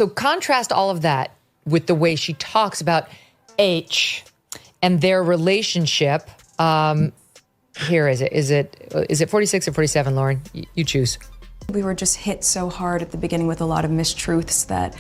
So contrast all of that with the way she talks about H and their relationship. Here is it. Is it 46 or 47, Lauren? You choose. We were just hit so hard at the beginning with a lot of mistruths that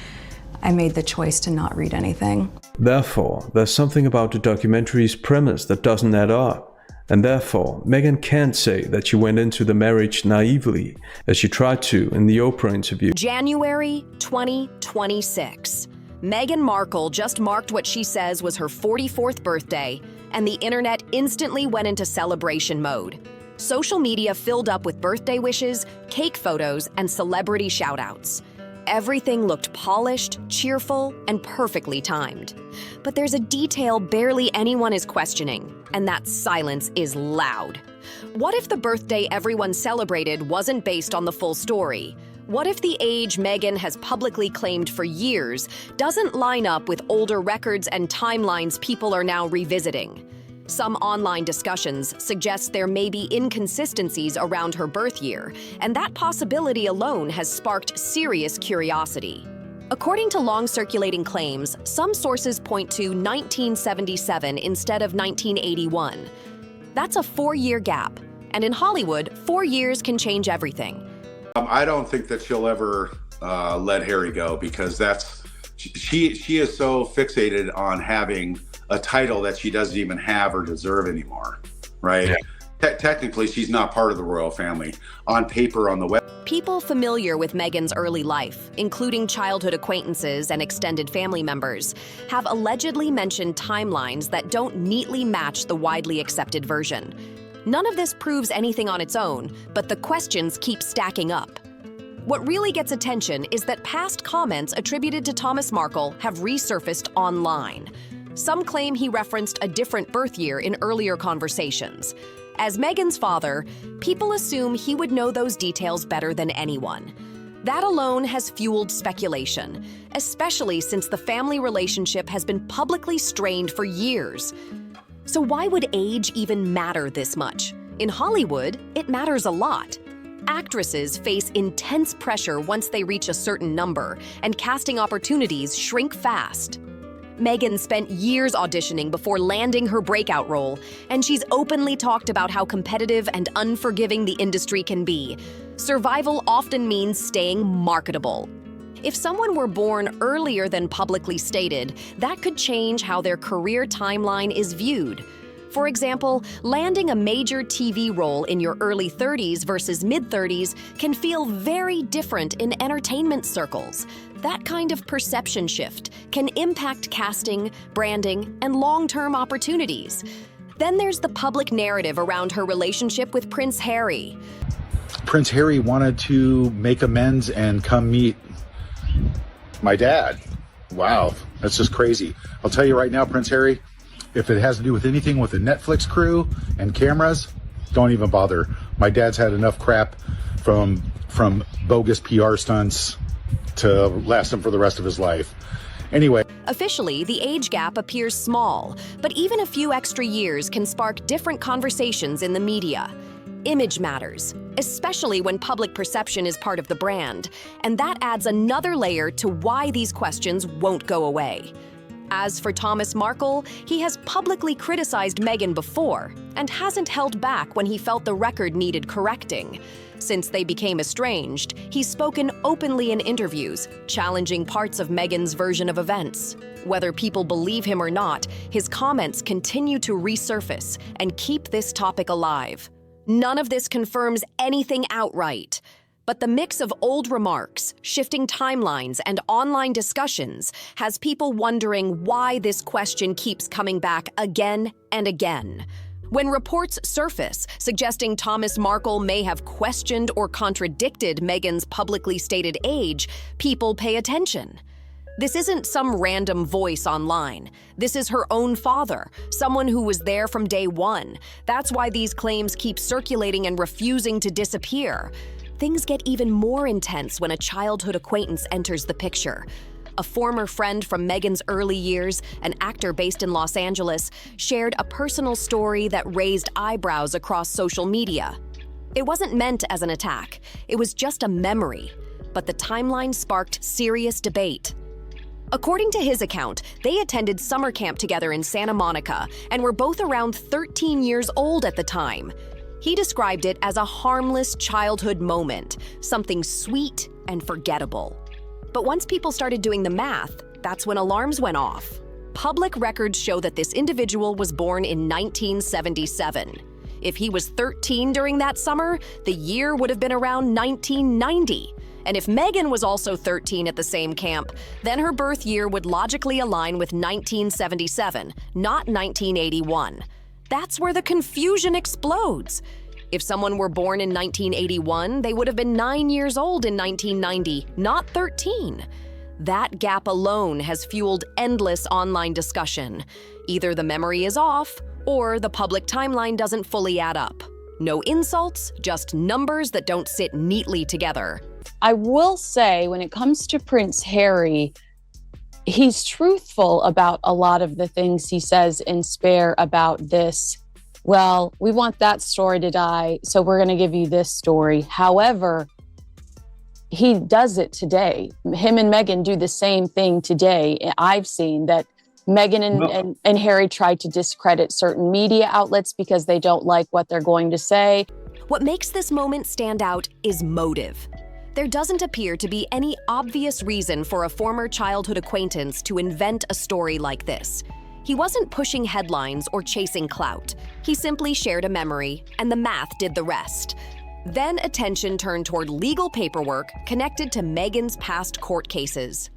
I made the choice to not read anything. Therefore, there's something about the documentary's premise that doesn't add up. And therefore, Meghan can't say that she went into the marriage naively, as she tried to in the Oprah interview. January 2026. Meghan Markle just marked what she says was her 44th birthday, and the internet instantly went into celebration mode. Social media filled up with birthday wishes, cake photos, and celebrity shout-outs. Everything looked polished, cheerful, and perfectly timed. But there's a detail barely anyone is questioning, and that silence is loud. What if the birthday everyone celebrated wasn't based on the full story? What if the age Meghan has publicly claimed for years doesn't line up with older records and timelines people are now revisiting? Some online discussions suggest there may be inconsistencies around her birth year, and that possibility alone has sparked serious curiosity. According to long-circulating claims, some sources point to 1977 instead of 1981. That's a 4-year gap, and in Hollywood, 4 years can change everything. I don't think that she'll ever let Harry go, because she is so fixated on having a title that she doesn't even have or deserve anymore, right? Yeah. Technically, she's not part of the royal family. On paper, on the web. People familiar with Meghan's early life, including childhood acquaintances and extended family members, have allegedly mentioned timelines that don't neatly match the widely accepted version. None of this proves anything on its own, but the questions keep stacking up. What really gets attention is that past comments attributed to Thomas Markle have resurfaced online. Some claim he referenced a different birth year in earlier conversations. As Meghan's father, people assume he would know those details better than anyone. That alone has fueled speculation, especially since the family relationship has been publicly strained for years. So why would age even matter this much? In Hollywood, it matters a lot. Actresses face intense pressure once they reach a certain number, and casting opportunities shrink fast. Meghan spent years auditioning before landing her breakout role, and she's openly talked about how competitive and unforgiving the industry can be. Survival often means staying marketable. If someone were born earlier than publicly stated, that could change how their career timeline is viewed. For example, landing a major TV role in your early 30s versus mid-30s can feel very different in entertainment circles. That kind of perception shift can impact casting, branding, and long-term opportunities. Then there's the public narrative around her relationship with Prince Harry. Prince Harry wanted to make amends and come meet my dad. Wow, that's just crazy. I'll tell you right now, Prince Harry, if it has to do with anything with the Netflix crew and cameras, don't even bother. My dad's had enough crap from bogus PR stunts to last him for the rest of his life. Anyway. Officially, the age gap appears small, but even a few extra years can spark different conversations in the media. Image matters, especially when public perception is part of the brand, and that adds another layer to why these questions won't go away. As for Thomas Markle, he has publicly criticized Meghan before and hasn't held back when he felt the record needed correcting. Since they became estranged, he's spoken openly in interviews, challenging parts of Meghan's version of events. Whether people believe him or not, his comments continue to resurface and keep this topic alive. None of this confirms anything outright. But the mix of old remarks, shifting timelines, and online discussions has people wondering why this question keeps coming back again and again. When reports surface suggesting Thomas Markle may have questioned or contradicted Meghan's publicly stated age, people pay attention. This isn't some random voice online. This is her own father, someone who was there from day one. That's why these claims keep circulating and refusing to disappear. Things get even more intense when a childhood acquaintance enters the picture. A former friend from Meghan's early years, an actor based in Los Angeles, shared a personal story that raised eyebrows across social media. It wasn't meant as an attack. It was just a memory. but the timeline sparked serious debate. According to his account, they attended summer camp together in Santa Monica and were both around 13 years old at the time. He described it as a harmless childhood moment, something sweet and forgettable. But once people started doing the math, that's when alarms went off. Public records show that this individual was born in 1977. If he was 13 during that summer, the year would have been around 1990. And if Meghan was also 13 at the same camp, then her birth year would logically align with 1977, not 1981. That's where the confusion explodes. If someone were born in 1981, they would have been 9 years old in 1990, not 13. That gap alone has fueled endless online discussion. Either the memory is off, or the public timeline doesn't fully add up. No insults, just numbers that don't sit neatly together. I will say, when it comes to Prince Harry, he's truthful about a lot of the things he says in Spare about this. Well, we want that story to die, so we're going to give you this story. However, he does it today. Him and Meghan do the same thing today. I've seen that Meghan and Harry tried to discredit certain media outlets because they don't like what they're going to say. What makes this moment stand out is motive. There doesn't appear to be any obvious reason for a former childhood acquaintance to invent a story like this. He wasn't pushing headlines or chasing clout. He simply shared a memory, and the math did the rest. Then attention turned toward legal paperwork connected to Meghan's past court cases.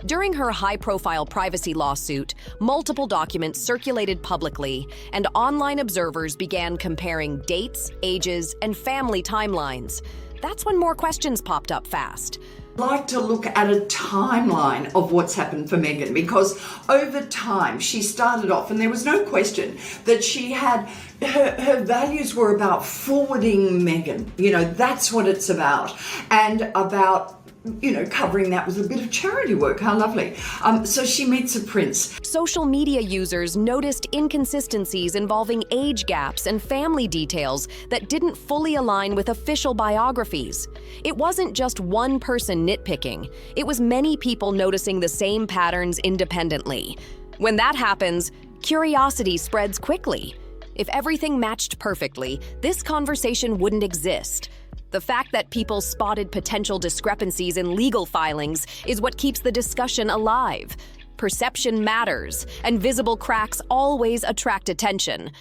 During her high-profile privacy lawsuit, multiple documents circulated publicly, and online observers began comparing dates, ages, and family timelines. That's when more questions popped up fast. I'd like to look at a timeline of what's happened for Meghan, because over time she started off, and there was no question that she had, her values were about forwarding Meghan. You know, that's what it's about. And about, you know, covering that with a bit of charity work. How lovely. So she meets a prince. Social media users noticed inconsistencies involving age gaps and family details that didn't fully align with official biographies. It wasn't just one person nitpicking. It was many people noticing the same patterns independently. When that happens, curiosity spreads quickly. If everything matched perfectly, this conversation wouldn't exist. The fact that people spotted potential discrepancies in legal filings is what keeps the discussion alive. Perception matters, and visible cracks always attract attention.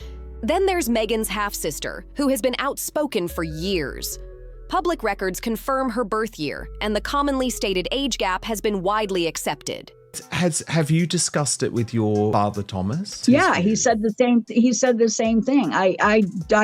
Then there's Meghan's half-sister, who has been outspoken for years. Public records confirm her birth year, and the commonly stated age gap has been widely accepted. Have you discussed it with your father, Thomas? Yeah, he said the same. He said the same thing. I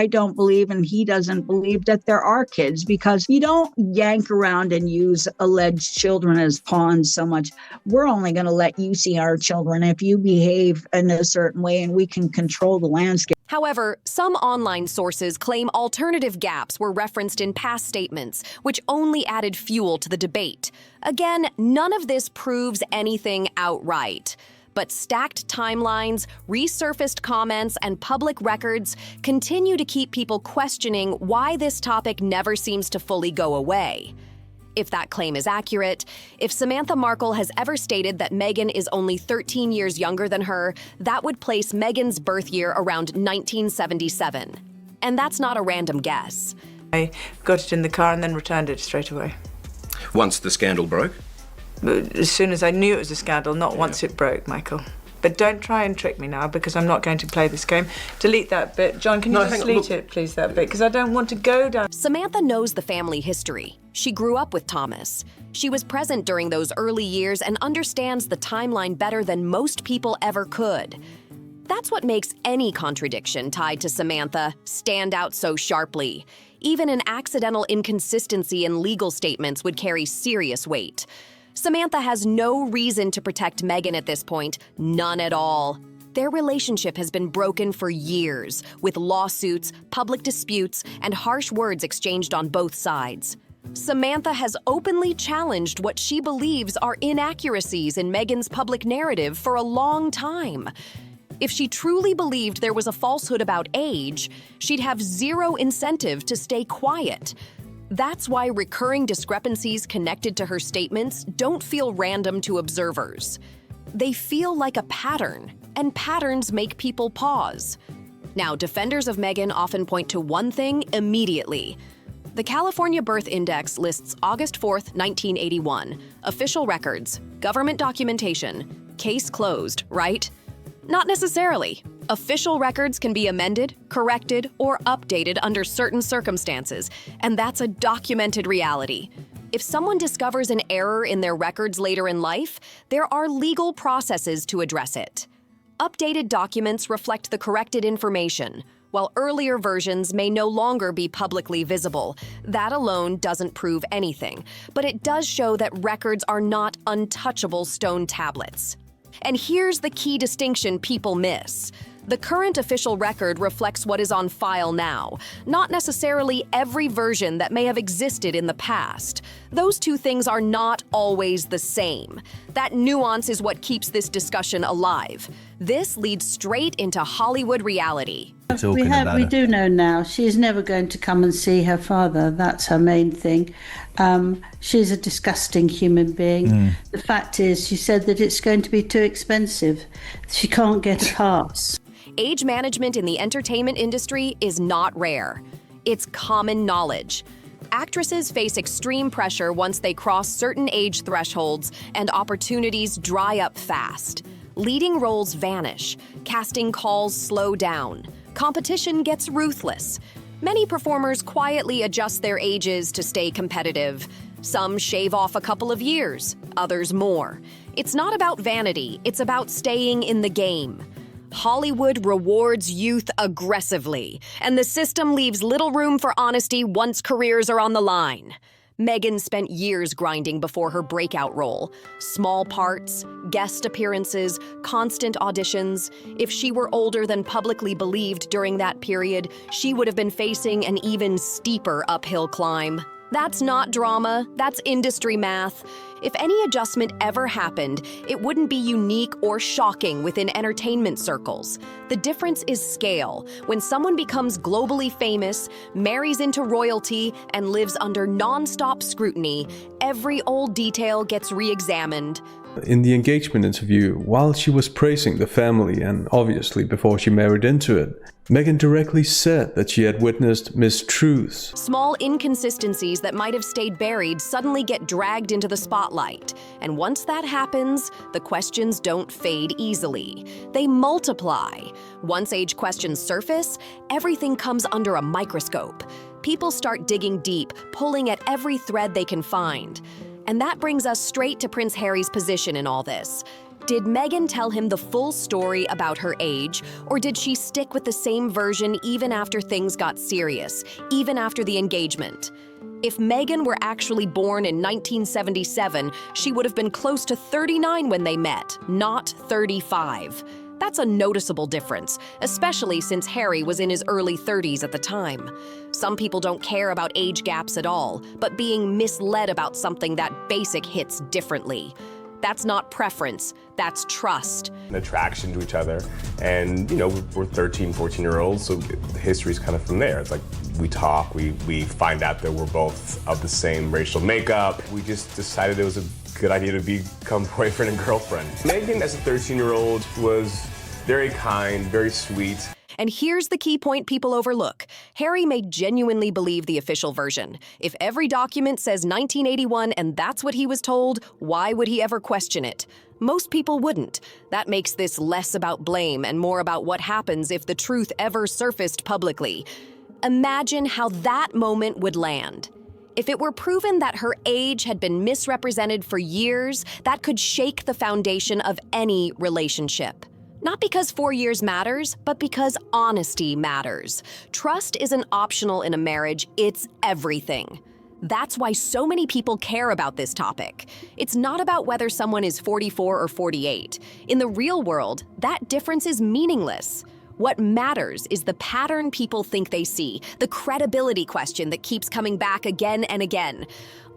don't believe, and he doesn't believe that there are kids, because you don't yank around and use alleged children as pawns so much. We're only going to let you see our children if you behave in a certain way, and we can control the landscape. However, some online sources claim alternative gaps were referenced in past statements, which only added fuel to the debate. Again, none of this proves anything outright. But stacked timelines, resurfaced comments, and public records continue to keep people questioning why this topic never seems to fully go away. If that claim is accurate, if Samantha Markle has ever stated that Meghan is only 13 years younger than her, that would place Meghan's birth year around 1977. And that's not a random guess. I got it in the car and then returned it straight away. Once the scandal broke? As soon as I knew it was a scandal, not once it broke, Michael. But don't try and trick me now, because I'm not going to play this game. Delete that bit. John, can you just delete it, please, that bit? Because I don't want to go down. Samantha knows the family history. She grew up with Thomas. She was present during those early years and understands the timeline better than most people ever could. That's what makes any contradiction tied to Samantha stand out so sharply. Even an accidental inconsistency in legal statements would carry serious weight. Samantha has no reason to protect Meghan at this point, none at all. Their relationship has been broken for years, with lawsuits, public disputes, and harsh words exchanged on both sides. Samantha has openly challenged what she believes are inaccuracies in Meghan's public narrative for a long time. If she truly believed there was a falsehood about age, she'd have zero incentive to stay quiet. That's why recurring discrepancies connected to her statements don't feel random to observers. They feel like a pattern, and patterns make people pause. Now, defenders of Meghan often point to one thing immediately. The California Birth Index lists August 4th, 1981, official records, government documentation, case closed, right? Not necessarily. Official records can be amended, corrected, or updated under certain circumstances, and that's a documented reality. If someone discovers an error in their records later in life, there are legal processes to address it. Updated documents reflect the corrected information, while earlier versions may no longer be publicly visible. That alone doesn't prove anything, but it does show that records are not untouchable stone tablets. And here's the key distinction people miss. The current official record reflects what is on file now, not necessarily every version that may have existed in the past. Those two things are not always the same. That nuance is what keeps this discussion alive. This leads straight into Hollywood reality. We do know now she's never going to come and see her father. That's her main thing. She's a disgusting human being. The fact is, she said that it's going to be too expensive. She can't get a pass. Age management in the entertainment industry is not rare. It's common knowledge. Actresses face extreme pressure once they cross certain age thresholds, and opportunities dry up fast. Leading roles vanish. Casting calls slow down. Competition gets ruthless. Many performers quietly adjust their ages to stay competitive. Some shave off a couple of years, others more. It's not about vanity, it's about staying in the game. Hollywood rewards youth aggressively, and the system leaves little room for honesty once careers are on the line. Meghan spent years grinding before her breakout role. Small parts, guest appearances, constant auditions. If she were older than publicly believed during that period, she would have been facing an even steeper uphill climb. That's not drama, that's industry math. If any adjustment ever happened, it wouldn't be unique or shocking within entertainment circles. The difference is scale. When someone becomes globally famous, marries into royalty, and lives under non-stop scrutiny, every old detail gets re-examined. In the engagement interview, while she was praising the family, and obviously before she married into it, Meghan directly said that she had witnessed mistruths. Small inconsistencies that might have stayed buried suddenly get dragged into the spotlight. And once that happens, the questions don't fade easily. They multiply. Once age questions surface, everything comes under a microscope. People start digging deep, pulling at every thread they can find. And that brings us straight to Prince Harry's position in all this. Did Meghan tell him the full story about her age, or did she stick with the same version even after things got serious, even after the engagement? If Meghan were actually born in 1977, she would have been close to 39 when they met, not 35. That's a noticeable difference, especially since Harry was in his early 30s at the time. Some people don't care about age gaps at all, but being misled about something that basic hits differently. That's not preference, that's trust. An attraction to each other. And, you know, we're 13, 14-year-olds, so the history's kind of from there. It's like we talk, we find out that we're both of the same racial makeup. We just decided it was a good idea to become boyfriend and girlfriend. Meghan, as a 13-year-old, was very kind, very sweet. And here's the key point people overlook. Harry may genuinely believe the official version. If every document says 1981 and that's what he was told, why would he ever question it? Most people wouldn't. That makes this less about blame and more about what happens if the truth ever surfaced publicly. Imagine how that moment would land. If it were proven that her age had been misrepresented for years, that could shake the foundation of any relationship. Not because 4 years matters, but because honesty matters. Trust isn't optional in a marriage, it's everything. That's why so many people care about this topic. It's not about whether someone is 44 or 48. In the real world, that difference is meaningless. What matters is the pattern people think they see, the credibility question that keeps coming back again and again.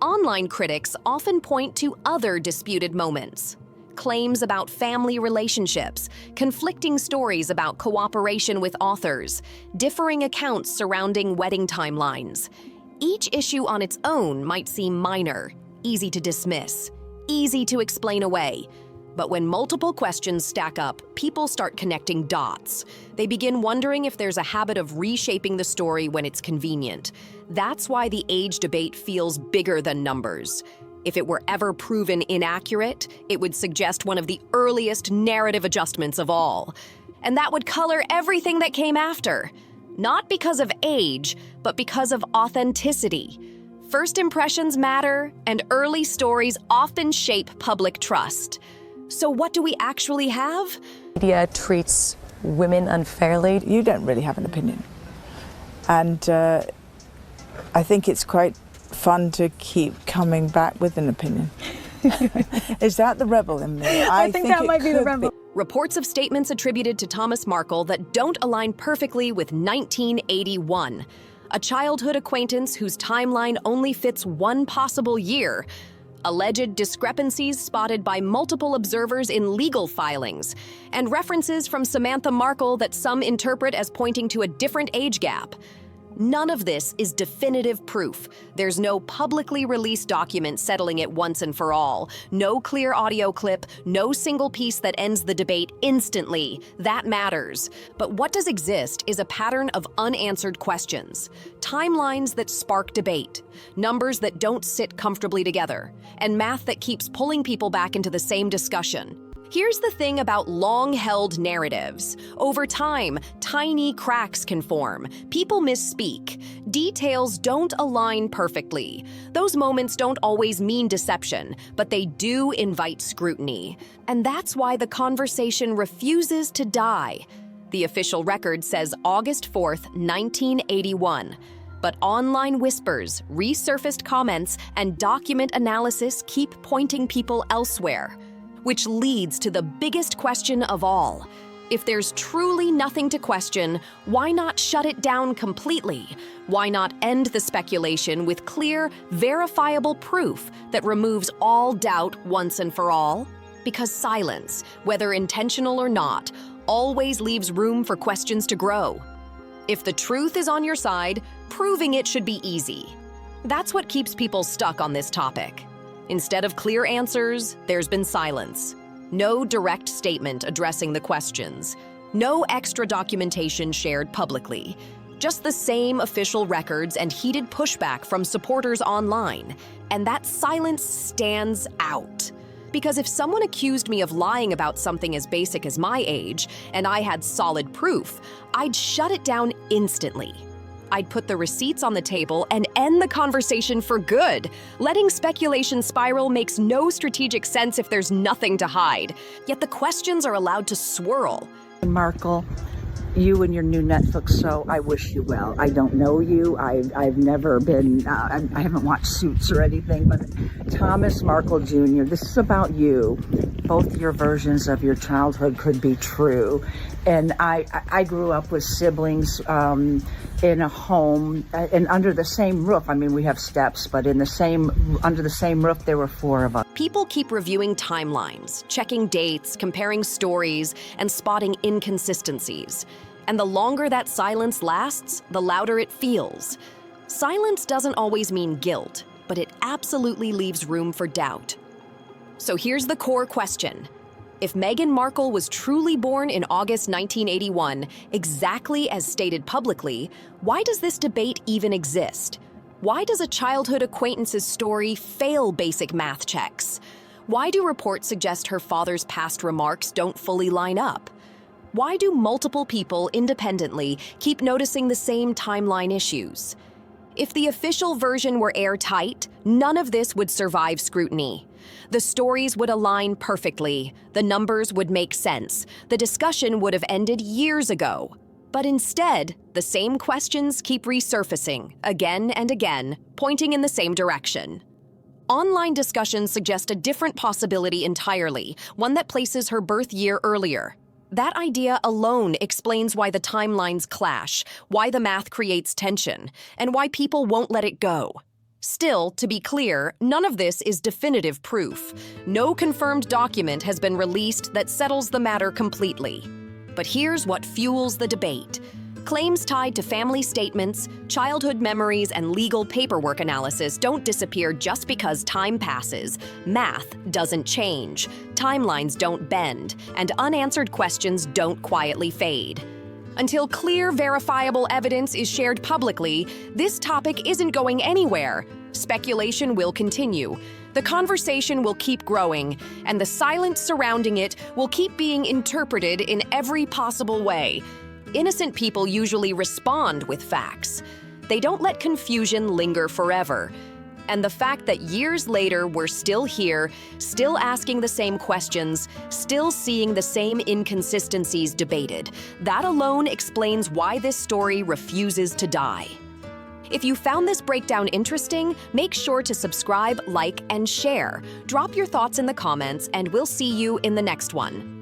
Online critics often point to other disputed moments. Claims about family relationships, conflicting stories about cooperation with authors, differing accounts surrounding wedding timelines. Each issue on its own might seem minor, easy to dismiss, easy to explain away. But when multiple questions stack up, people start connecting dots. They begin wondering if there's a habit of reshaping the story when it's convenient. That's why the age debate feels bigger than numbers. If it were ever proven inaccurate, it would suggest one of the earliest narrative adjustments of all. And that would color everything that came after. Not because of age, but because of authenticity. First impressions matter, and early stories often shape public trust. So what do we actually have? Media treats women unfairly. You don't really have an opinion. And I think it's quite fun to keep coming back with an opinion. Is that the rebel in me? I think that might be the rebel. Reports of statements attributed to Thomas Markle that don't align perfectly with 1981. A childhood acquaintance whose timeline only fits one possible year. Alleged discrepancies spotted by multiple observers in legal filings, and references from Samantha Markle that some interpret as pointing to a different age gap. None of this is definitive proof. There's no publicly released document settling it once and for all. No clear audio clip, no single piece that ends the debate instantly. That matters. But what does exist is a pattern of unanswered questions. Timelines that spark debate. Numbers that don't sit comfortably together. And math that keeps pulling people back into the same discussion. Here's the thing about long-held narratives. Over time, tiny cracks can form. People misspeak. Details don't align perfectly. Those moments don't always mean deception, but they do invite scrutiny. And that's why the conversation refuses to die. The official record says August 4th, 1981. But online whispers, resurfaced comments, and document analysis keep pointing people elsewhere. Which leads to the biggest question of all. If there's truly nothing to question, why not shut it down completely? Why not end the speculation with clear, verifiable proof that removes all doubt once and for all? Because silence, whether intentional or not, always leaves room for questions to grow. If the truth is on your side, proving it should be easy. That's what keeps people stuck on this topic. Instead of clear answers, there's been silence. No direct statement addressing the questions. No extra documentation shared publicly. Just the same official records and heated pushback from supporters online. And that silence stands out. Because if someone accused me of lying about something as basic as my age, and I had solid proof, I'd shut it down instantly. I'd put the receipts on the table and end the conversation for good. Letting speculation spiral makes no strategic sense if there's nothing to hide. Yet the questions are allowed to swirl. Markle, you and your new Netflix show, I wish you well. I don't know you. I've never been, I haven't watched Suits or anything, but Thomas Markle Jr., this is about you. Both your versions of your childhood could be true. And I grew up with siblings in a home and under the same roof. I mean, we have steps, but under the same roof, there were 4 of us. People keep reviewing timelines, checking dates, comparing stories, and spotting inconsistencies. And the longer that silence lasts, the louder it feels. Silence doesn't always mean guilt, but it absolutely leaves room for doubt. So here's the core question. If Meghan Markle was truly born in August 1981, exactly as stated publicly, why does this debate even exist? Why does a childhood acquaintance's story fail basic math checks? Why do reports suggest her father's past remarks don't fully line up? Why do multiple people independently keep noticing the same timeline issues? If the official version were airtight, none of this would survive scrutiny. The stories would align perfectly, the numbers would make sense, the discussion would have ended years ago. But instead, the same questions keep resurfacing, again and again, pointing in the same direction. Online discussions suggest a different possibility entirely, one that places her birth year earlier. That idea alone explains why the timelines clash, why the math creates tension, and why people won't let it go. Still, to be clear, none of this is definitive proof. No confirmed document has been released that settles the matter completely. But here's what fuels the debate. Claims tied to family statements, childhood memories, and legal paperwork analysis don't disappear just because time passes. Math doesn't change, timelines don't bend, and unanswered questions don't quietly fade. Until clear, verifiable evidence is shared publicly, this topic isn't going anywhere. Speculation will continue. The conversation will keep growing, and the silence surrounding it will keep being interpreted in every possible way. Innocent people usually respond with facts. They don't let confusion linger forever. And the fact that years later we're still here, still asking the same questions, still seeing the same inconsistencies debated, that alone explains why this story refuses to die. If you found this breakdown interesting, make sure to subscribe, like, and share. Drop your thoughts in the comments, and we'll see you in the next one.